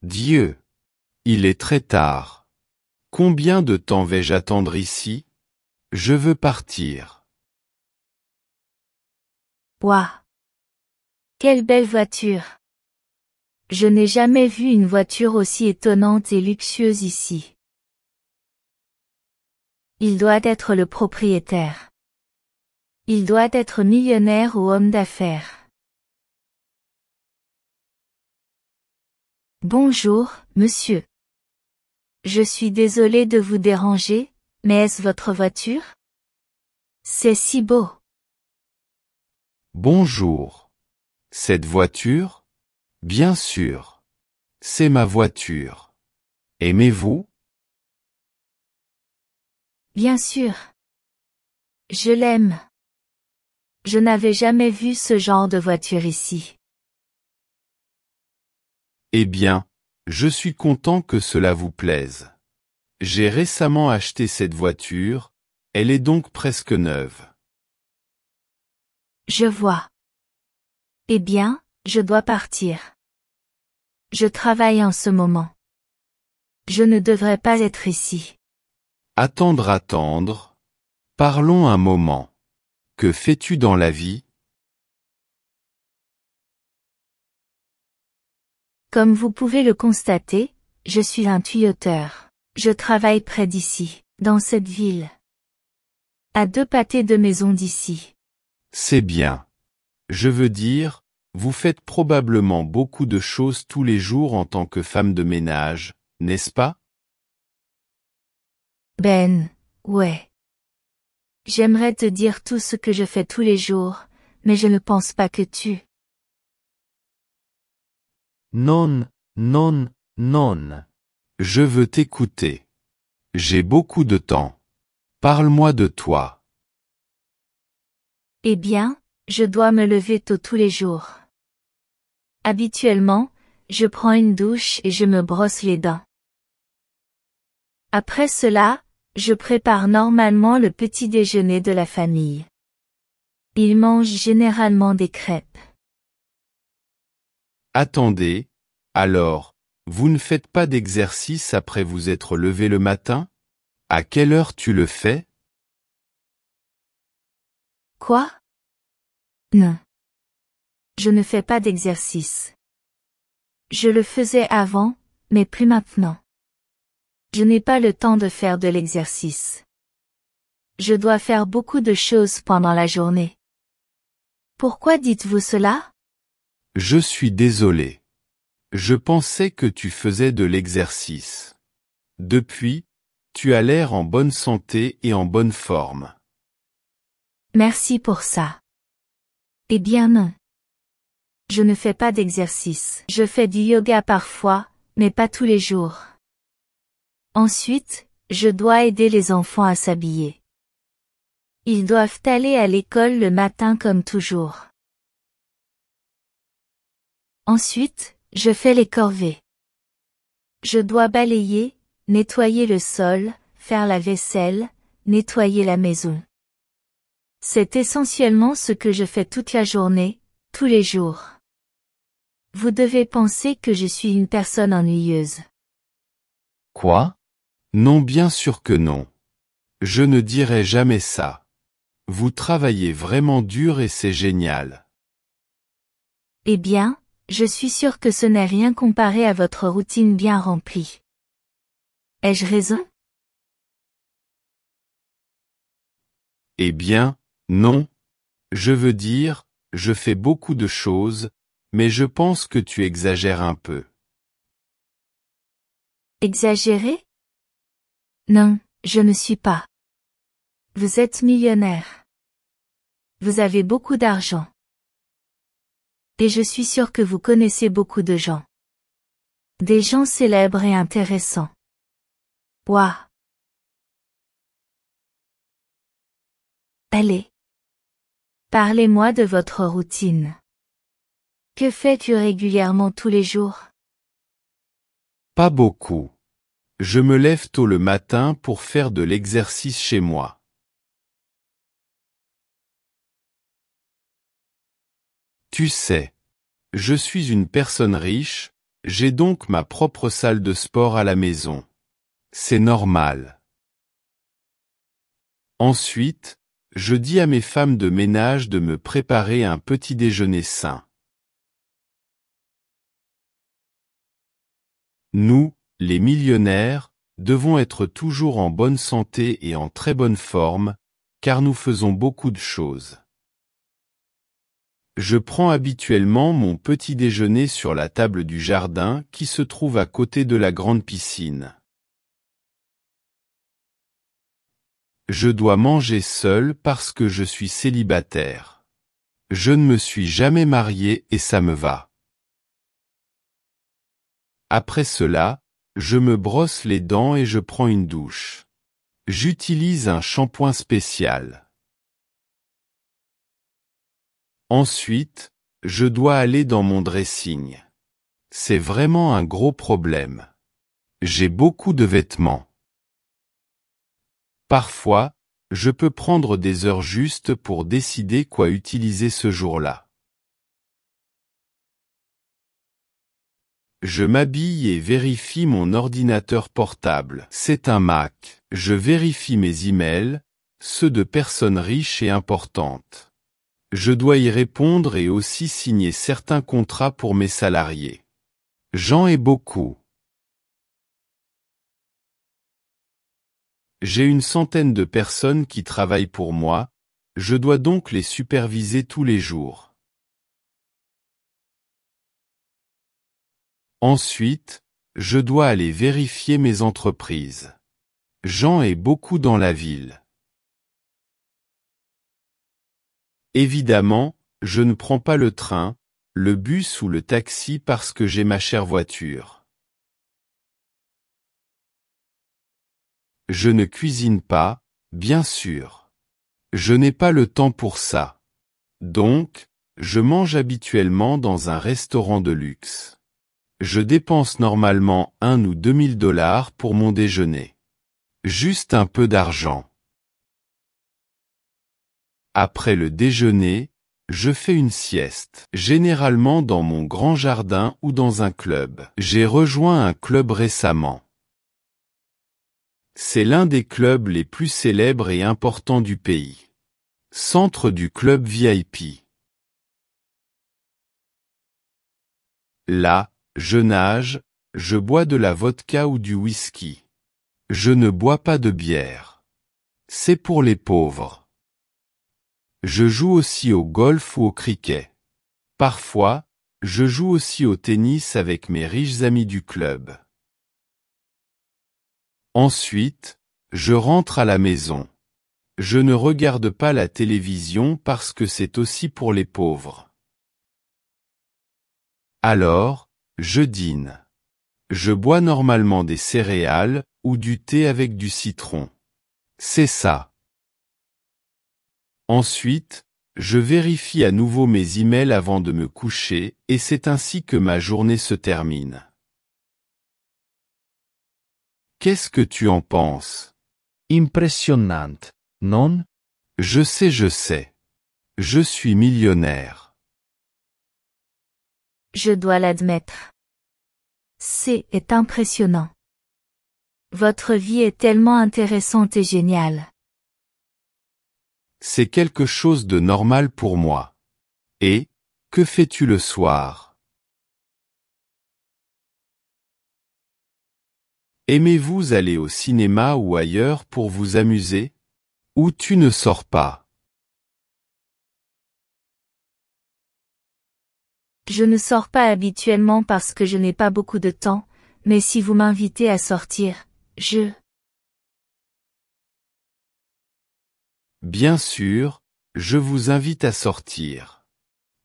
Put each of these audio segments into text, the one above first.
Dieu! Il est très tard. Combien de temps vais-je attendre ici? Je veux partir. Waouh! Quelle belle voiture! Je n'ai jamais vu une voiture aussi étonnante et luxueuse ici. Il doit être le propriétaire. Il doit être millionnaire ou homme d'affaires. Bonjour, monsieur. Je suis désolé de vous déranger, mais est-ce votre voiture? C'est si beau. Bonjour. Cette voiture? Bien sûr. C'est ma voiture. Aimez-vous? Bien sûr. Je l'aime. Je n'avais jamais vu ce genre de voiture ici. Eh bien, je suis content que cela vous plaise. J'ai récemment acheté cette voiture, elle est donc presque neuve. Je vois. Eh bien, je dois partir. Je travaille en ce moment. Je ne devrais pas être ici. Attendre. Parlons un moment. Que fais-tu dans la vie? Comme vous pouvez le constater, je suis un tuyauteur. Je travaille près d'ici, dans cette ville. À 2 pâtés de maison d'ici. C'est bien. Je veux dire, vous faites probablement beaucoup de choses tous les jours en tant que femme de ménage, n'est-ce pas? Ben, ouais. J'aimerais te dire tout ce que je fais tous les jours, mais je ne pense pas que tu... Non, non, non. Je veux t'écouter. J'ai beaucoup de temps. Parle-moi de toi. Eh bien, je dois me lever tôt tous les jours. Habituellement, je prends une douche et je me brosse les dents. Après cela, je prépare normalement le petit déjeuner de la famille. Ils mangent généralement des crêpes. Attendez, alors, vous ne faites pas d'exercice après vous être levé le matin? À quelle heure tu le fais? Quoi? Non. Je ne fais pas d'exercice. Je le faisais avant, mais plus maintenant. Je n'ai pas le temps de faire de l'exercice. Je dois faire beaucoup de choses pendant la journée. Pourquoi dites-vous cela? Je suis désolé. Je pensais que tu faisais de l'exercice. Depuis, tu as l'air en bonne santé et en bonne forme. Merci pour ça. Eh bien non. Je ne fais pas d'exercice. Je fais du yoga parfois, mais pas tous les jours. Ensuite, je dois aider les enfants à s'habiller. Ils doivent aller à l'école le matin comme toujours. Ensuite, je fais les corvées. Je dois balayer, nettoyer le sol, faire la vaisselle, nettoyer la maison. C'est essentiellement ce que je fais toute la journée, tous les jours. Vous devez penser que je suis une personne ennuyeuse. Quoi? Non, bien sûr que non. Je ne dirai jamais ça. Vous travaillez vraiment dur et c'est génial. Eh bien, je suis sûre que ce n'est rien comparé à votre routine bien remplie. Ai-je raison? Eh bien, non. Je veux dire, je fais beaucoup de choses, mais je pense que tu exagères un peu. Exagéré? Non, je ne suis pas. Vous êtes millionnaire. Vous avez beaucoup d'argent. Et je suis sûre que vous connaissez beaucoup de gens. Des gens célèbres et intéressants. Waouh! Allez. Parlez-moi de votre routine. Que fais-tu régulièrement tous les jours? Pas beaucoup. Je me lève tôt le matin pour faire de l'exercice chez moi. Tu sais, je suis une personne riche, J'ai donc ma propre salle de sport à la maison. C'est normal. Ensuite, je dis à mes femmes de ménage de me préparer un petit déjeuner sain. Nous, les millionnaires, devons être toujours en bonne santé et en très bonne forme, car nous faisons beaucoup de choses. Je prends habituellement mon petit déjeuner sur la table du jardin qui se trouve à côté de la grande piscine. Je dois manger seul parce que je suis célibataire. Je ne me suis jamais marié et ça me va. Après cela, je me brosse les dents et je prends une douche. J'utilise un shampoing spécial. Ensuite, je dois aller dans mon dressing. C'est vraiment un gros problème. J'ai beaucoup de vêtements. Parfois, je peux prendre des heures justes pour décider quoi utiliser ce jour-là. Je m'habille et vérifie mon ordinateur portable. C'est un Mac. Je vérifie mes emails, ceux de personnes riches et importantes. Je dois y répondre et aussi signer certains contrats pour mes salariés. J'en ai beaucoup. J'ai une centaine de personnes qui travaillent pour moi, je dois donc les superviser tous les jours. Ensuite, je dois aller vérifier mes entreprises. J'en ai beaucoup dans la ville. Évidemment, je ne prends pas le train, le bus ou le taxi parce que j'ai ma chère voiture. Je ne cuisine pas, bien sûr. Je n'ai pas le temps pour ça. Donc, je mange habituellement dans un restaurant de luxe. Je dépense normalement 1 ou 2 000 $ pour mon déjeuner. Juste un peu d'argent. Après le déjeuner, je fais une sieste, généralement dans mon grand jardin ou dans un club. J'ai rejoint un club récemment. C'est l'un des clubs les plus célèbres et importants du pays. Centre du club VIP. Là, je nage, je bois de la vodka ou du whisky. Je ne bois pas de bière. C'est pour les pauvres. Je joue aussi au golf ou au cricket. Parfois, je joue aussi au tennis avec mes riches amis du club. Ensuite, je rentre à la maison. Je ne regarde pas la télévision parce que c'est aussi pour les pauvres. Alors, je dîne. Je bois normalement des céréales ou du thé avec du citron. C'est ça. Ensuite, je vérifie à nouveau mes emails avant de me coucher et c'est ainsi que ma journée se termine. Qu'est-ce que tu en penses? Impressionnante, non? Je sais, je sais. Je suis millionnaire. Je dois l'admettre. C'est impressionnant. Votre vie est tellement intéressante et géniale. C'est quelque chose de normal pour moi. Et, que fais-tu le soir? Aimez-vous aller au cinéma ou ailleurs pour vous amuser? Ou tu ne sors pas? Je ne sors pas habituellement parce que je n'ai pas beaucoup de temps, mais si vous m'invitez à sortir, je... Bien sûr, je vous invite à sortir.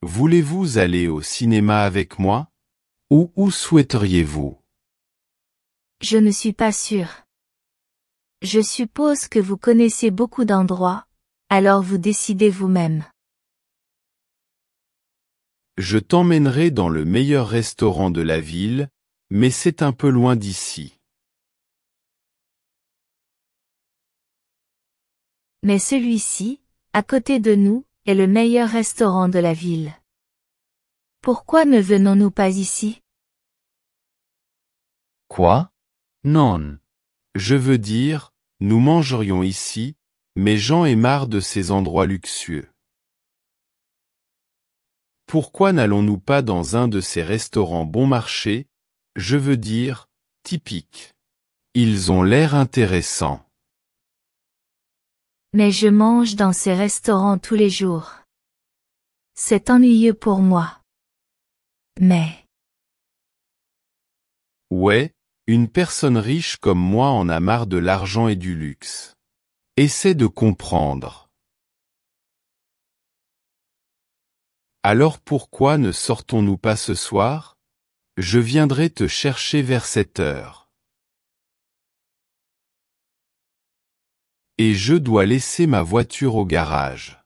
Voulez-vous aller au cinéma avec moi? Ou où souhaiteriez-vous? Je ne suis pas sûre. Je suppose que vous connaissez beaucoup d'endroits, alors vous décidez vous-même. Je t'emmènerai dans le meilleur restaurant de la ville, mais c'est un peu loin d'ici. Mais celui-ci, à côté de nous, est le meilleur restaurant de la ville. Pourquoi ne venons-nous pas ici? Quoi? Non. Je veux dire, nous mangerions ici, mais Jean est marre de ces endroits luxueux. Pourquoi n'allons-nous pas dans un de ces restaurants bon marché, je veux dire, typiques? Ils ont l'air intéressants. Mais je mange dans ces restaurants tous les jours. C'est ennuyeux pour moi. Mais, Ouais, une personne riche comme moi en a marre de l'argent et du luxe. Essaie de comprendre. Alors pourquoi ne sortons-nous pas ce soir? Je viendrai te chercher vers 7 heures. Et je dois laisser ma voiture au garage.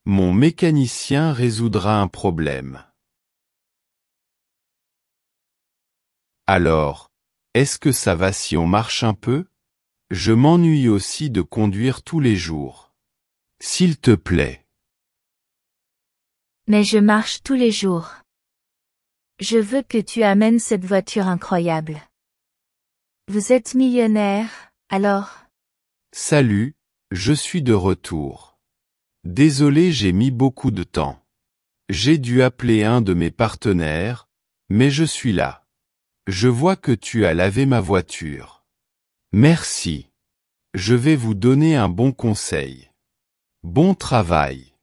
Mon mécanicien résoudra un problème. Alors, est-ce que ça va si on marche un peu? Je m'ennuie aussi de conduire tous les jours. S'il te plaît. mais je marche tous les jours. Je veux que tu amènes cette voiture incroyable. Vous êtes millionnaire, alors? Salut, je suis de retour. Désolé, j'ai mis beaucoup de temps. J'ai dû appeler un de mes partenaires, mais je suis là. Je vois que tu as lavé ma voiture. Merci. Je vais vous donner un bon conseil. Bon travail.